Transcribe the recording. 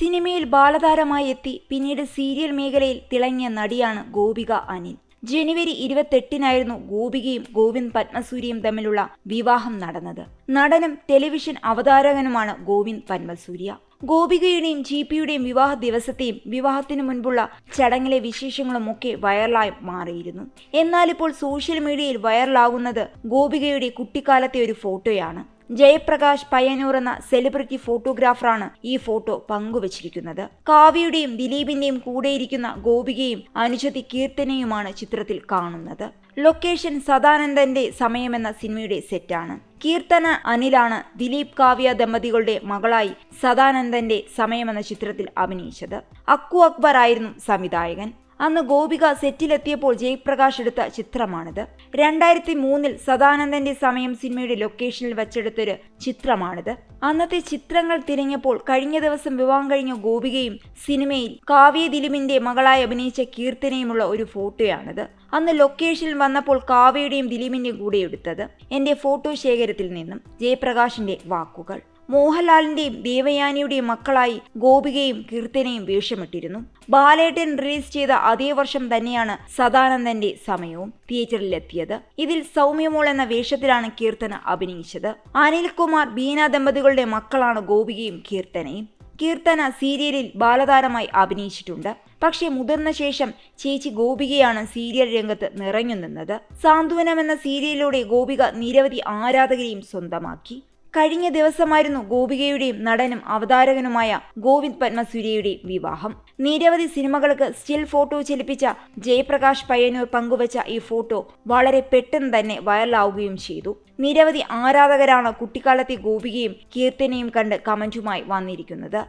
സിനിമയിൽ ബാലതാരമായി എത്തി പിന്നീട് സീരിയൽ മേഖലയിൽ തിളങ്ങിയ നടിയാണ് ഗോപിക അനിൽ. ജനുവരി 28-നായിരുന്നു ഗോപികയും ഗോവിന്ദ് പത്മസൂര്യയും തമ്മിലുള്ള വിവാഹം നടന്നത്. നടനും ടെലിവിഷൻ അവതാരകനുമാണ് ഗോവിന്ദ് പത്മസൂര്യ. ഗോപികയുടെയും ജിപിയുടെയും വിവാഹ ദിവസത്തെയും വിവാഹത്തിനു മുൻപുള്ള ചടങ്ങിലെ വിശേഷങ്ങളും ഒക്കെ വൈറലായി മാറിയിരുന്നു. എന്നാൽ ഇപ്പോൾ സോഷ്യൽ മീഡിയയിൽ വൈറലാകുന്നത് ഗോപികയുടെ കുട്ടിക്കാലത്തെ ഒരു ഫോട്ടോയാണ്. ജയപ്രകാശ് പയ്യന്നൂർ എന്ന സെലിബ്രിറ്റി ഫോട്ടോഗ്രാഫറാണ് ഈ ഫോട്ടോ പങ്കുവച്ചിരിക്കുന്നത്. കാവ്യയുടെയും ദിലീപിന്റെയും കൂടെയിരിക്കുന്ന ഗോപികയും അനുജത്തി കീർത്തനയുമാണ് ചിത്രത്തിൽ കാണുന്നത്. ലൊക്കേഷൻ സദാനന്ദന്റെ സമയമെന്ന സിനിമയുടെ സെറ്റാണ്. കീർത്തന അനിലാണ് ദിലീപ് കാവ്യ ദമ്പതികളുടെ മകളായി സദാനന്ദന്റെ സമയമെന്ന ചിത്രത്തിൽ അഭിനയിച്ചത്. അക്കു അക്ബർ ആയിരുന്നു സംവിധായകൻ. അന്ന് ഗോപിക സെറ്റിലെത്തിയപ്പോൾ ജയപ്രകാശ് എടുത്ത ചിത്രമാണിത്. 2003 സദാനന്ദന്റെ സമയം സിനിമയുടെ ലൊക്കേഷനിൽ വച്ചെടുത്തൊരു ചിത്രമാണിത്. അന്നത്തെ ചിത്രങ്ങൾ തിരഞ്ഞപ്പോൾ കഴിഞ്ഞ ദിവസം വിവാഹം കഴിഞ്ഞ ഗോപികയും സിനിമയിൽ കാവ്യ ദിലീപിന്റെ മകളായി അഭിനയിച്ച കീർത്തനയുമുള്ള ഒരു ഫോട്ടോയാണിത്. അന്ന് ലൊക്കേഷനിൽ വന്നപ്പോൾ കാവ്യയുടെയും ദിലീപിന്റെയും കൂടെ എടുത്തത്. എന്റെ ഫോട്ടോ ശേഖരത്തിൽ നിന്നും ജയപ്രകാശിന്റെ വാക്കുകൾ. മോഹൻലാലിന്റെയും ദേവയാനിയുടെയും മക്കളായി ഗോപികയും കീർത്തനയും വേഷമിട്ടിരുന്നു. ബാലേട്ടൻ റിലീസ് ചെയ്ത അതേ വർഷം തന്നെയാണ് സദാനന്ദന്റെ സമയവും തിയേറ്ററിലെത്തിയത്. ഇതിൽ സൗമ്യമോൾ എന്ന വേഷത്തിലാണ് കീർത്തന അഭിനയിച്ചത്. അനിൽകുമാർ ബീന ദമ്പതികളുടെ മക്കളാണ് ഗോപികയും കീർത്തനയും. കീർത്തന സീരിയലിൽ ബാലതാരമായി അഭിനയിച്ചിട്ടുണ്ട്. പക്ഷേ മുതിർന്ന ശേഷം ചേച്ചി ഗോപികയാണ് സീരിയൽ രംഗത്ത് നിറഞ്ഞു നിന്നത്. സാന്ത്വനം എന്ന സീരിയലിലൂടെ ഗോപിക നിരവധി ആരാധകരെയും സ്വന്തമാക്കി. കഴിഞ്ഞ ദിവസമായിരുന്നു ഗോപികയുടെയും നടനും അവതാരകനുമായ ഗോവിന്ദ് പത്മസൂര്യയുടെയും വിവാഹം. നിരവധി സിനിമകൾക്ക് സ്റ്റിൽ ഫോട്ടോ ചലിപ്പിച്ച ജയപ്രകാശ് പയ്യന്നൂർ പങ്കുവച്ച ഈ ഫോട്ടോ വളരെ പെട്ടെന്ന് തന്നെ വൈറലാവുകയും ചെയ്തു. നിരവധി ആരാധകരാണ് കുട്ടിക്കാലത്തെ ഗോപികയും കീർത്തനയും കണ്ട് കമന്റുമായി വന്നിരിക്കുന്നത്.